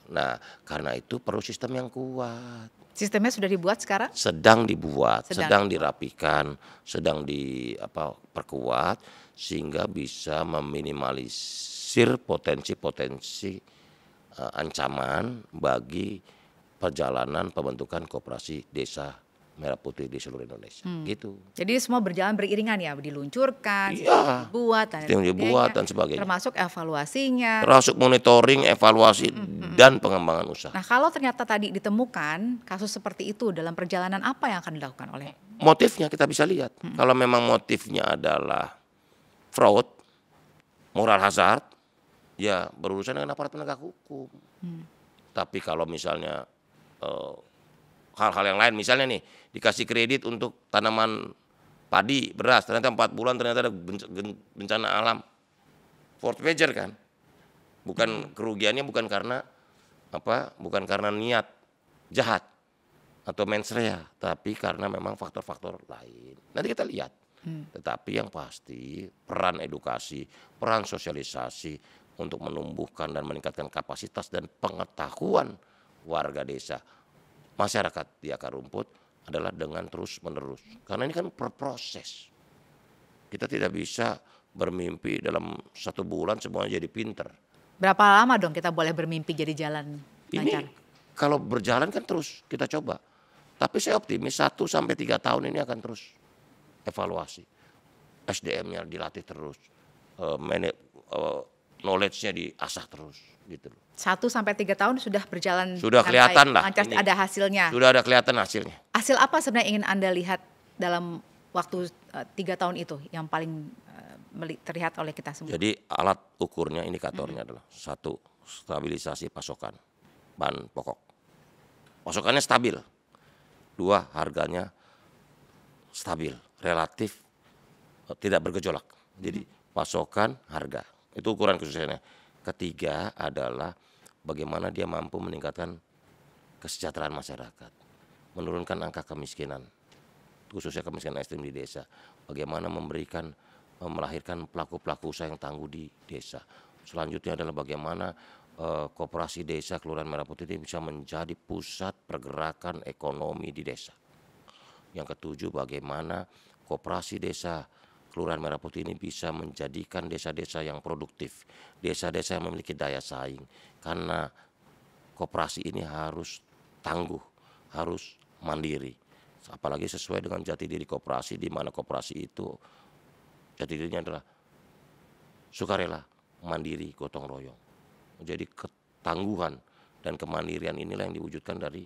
Nah karena itu perlu sistem yang kuat. Sistemnya sudah dibuat sekarang? Sedang dibuat, sedang dirapikan, sedang diperkuat sehingga bisa meminimalisir potensi-potensi ancaman bagi perjalanan pembentukan koperasi desa Merah Putih di seluruh Indonesia. Gitu. Jadi semua berjalan beriringan ya, diluncurkan, Iya, dibuat dan sebagainya. Termasuk evaluasinya. Termasuk monitoring, evaluasi dan pengembangan usaha. Nah kalau ternyata tadi ditemukan kasus seperti itu dalam perjalanan, apa yang akan dilakukan oleh? Motifnya kita bisa lihat. Kalau memang motifnya adalah fraud, moral hazard, ya berurusan dengan aparat penegak hukum. Tapi kalau misalnya hal-hal yang lain, misalnya nih dikasih kredit untuk tanaman padi, beras, ternyata 4 bulan ternyata ada bencana alam, force majeure kan? Bukan kerugiannya bukan karena bukan karena niat jahat atau mens rea, tapi karena memang faktor-faktor lain. Nanti kita lihat. Tetapi yang pasti peran edukasi, peran sosialisasi untuk menumbuhkan dan meningkatkan kapasitas dan pengetahuan warga desa, masyarakat di akar rumput adalah dengan terus-menerus. Karena ini kan proses. Kita tidak bisa bermimpi dalam 1 bulan semuanya jadi pinter. Berapa lama dong kita boleh bermimpi jadi jalan lancar? Ini kalau berjalan kan terus kita coba. Tapi saya optimis 1 sampai 3 tahun ini akan terus evaluasi. SDM-nya dilatih terus. Knowledge-nya diasah terus gitu loh. 1 sampai 3 tahun sudah berjalan. Sudah kelihatan lah. Lancar, ada hasilnya. Sudah ada kelihatan hasilnya. Hasil apa sebenarnya ingin Anda lihat dalam waktu 3 tahun itu yang paling terlihat oleh kita semua? Jadi alat ukurnya, indikatornya adalah 1, stabilisasi pasokan bahan pokok. Pasokannya stabil. 2, harganya stabil, relatif tidak bergejolak. Jadi pasokan, harga. Itu ukuran khususnya. Ketiga adalah bagaimana dia mampu meningkatkan kesejahteraan masyarakat, menurunkan angka kemiskinan, khususnya kemiskinan ekstrim di desa. Bagaimana melahirkan pelaku-pelaku usaha yang tangguh di desa. Selanjutnya adalah bagaimana koperasi desa Kelurahan Merah Putih ini bisa menjadi pusat pergerakan ekonomi di desa. Yang ketujuh, bagaimana koperasi desa Kelurahan Merah Putih ini bisa menjadikan desa-desa yang produktif, desa-desa yang memiliki daya saing. Karena koperasi ini harus tangguh, harus mandiri. Apalagi sesuai dengan jati diri koperasi, di mana koperasi itu jati dirinya adalah sukarela, mandiri, gotong royong. Jadi ketangguhan dan kemandirian inilah yang diwujudkan dari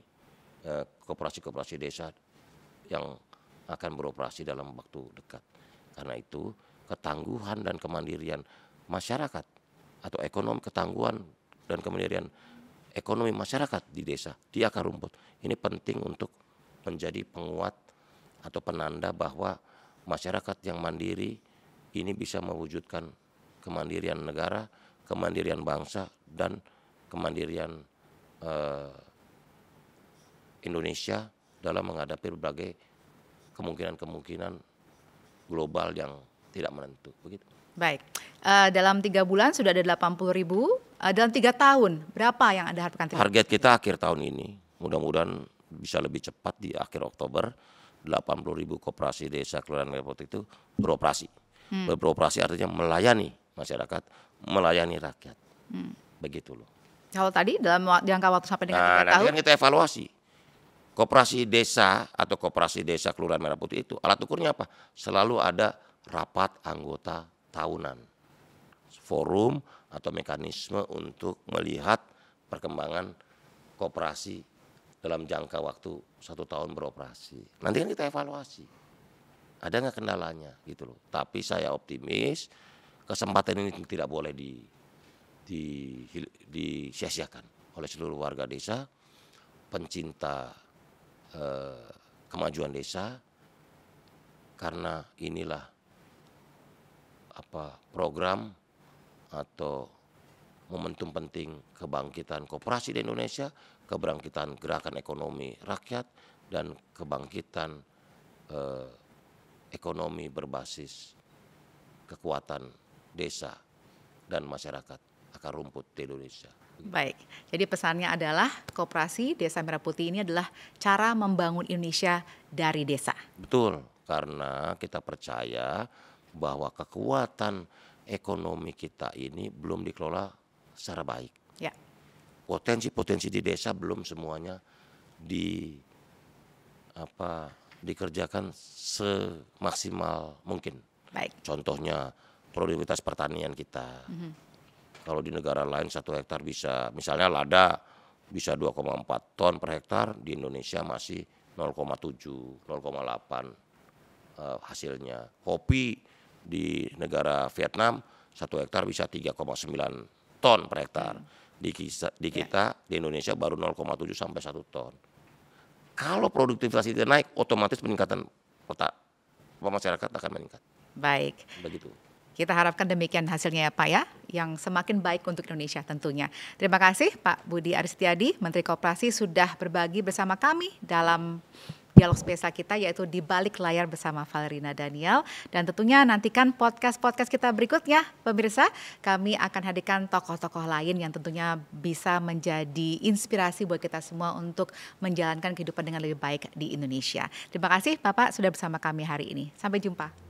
koperasi-koperasi desa yang akan beroperasi dalam waktu dekat. Karena itu ketangguhan dan kemandirian masyarakat atau ekonomi, ketangguhan dan kemandirian ekonomi masyarakat di desa, di akar rumput, ini penting untuk menjadi penguat atau penanda bahwa masyarakat yang mandiri ini bisa mewujudkan kemandirian negara, kemandirian bangsa, dan kemandirian Indonesia dalam menghadapi berbagai kemungkinan-kemungkinan global yang tidak menentu. Begitu. Baik, dalam 3 bulan sudah ada 80.000, dalam 3 tahun berapa yang Anda harapkan? Target kita akhir tahun ini, mudah-mudahan bisa lebih cepat di akhir Oktober, 80.000 koperasi desa Kelurahan Merah Putih itu beroperasi. Beroperasi artinya melayani masyarakat, melayani rakyat. Begitu loh. Kalau tadi dalam jangka waktu sampai dengan 3 nanti tahun? kan kita evaluasi. Koperasi desa atau koperasi desa Kelurahan Merah Putih itu alat ukurnya apa? Selalu ada rapat anggota tahunan, forum atau mekanisme untuk melihat perkembangan koperasi dalam jangka waktu 1 tahun beroperasi. Nanti kan kita evaluasi, ada nggak kendalanya gitu loh. Tapi saya optimis kesempatan ini tidak boleh disia-siakan oleh seluruh warga desa, pencinta kemajuan desa, karena inilah program atau momentum penting kebangkitan koperasi di Indonesia, kebangkitan gerakan ekonomi rakyat, dan kebangkitan ekonomi berbasis kekuatan desa dan masyarakat akar rumput di Indonesia. Baik, jadi pesannya adalah koperasi Desa Merah Putih ini adalah cara membangun Indonesia dari desa. Betul, karena kita percaya bahwa kekuatan ekonomi kita ini belum dikelola secara baik. Ya. Potensi-potensi di desa belum semuanya dikerjakan semaksimal mungkin. Baik. Contohnya produktivitas pertanian kita. Kalau di negara lain 1 hektar bisa, misalnya lada bisa 2,4 ton per hektar, di Indonesia masih 0,7, 0,8 hasilnya. Kopi di negara Vietnam 1 hektar bisa 3,9 ton per hektar. Di kita di Indonesia baru 0,7 sampai 1 ton. Kalau produktivitas itu naik, otomatis peningkatan masyarakat akan meningkat. Baik. Begitu. Kita harapkan demikian hasilnya ya Pak ya, yang semakin baik untuk Indonesia tentunya. Terima kasih Pak Budi Aris Setiadi, Menteri Koperasi sudah berbagi bersama kami dalam dialog spesial kita yaitu Di Balik Layar bersama Valerina Daniel. Dan tentunya nantikan podcast-podcast kita berikutnya pemirsa. Kami akan hadirkan tokoh-tokoh lain yang tentunya bisa menjadi inspirasi buat kita semua untuk menjalankan kehidupan dengan lebih baik di Indonesia. Terima kasih Bapak sudah bersama kami hari ini. Sampai jumpa.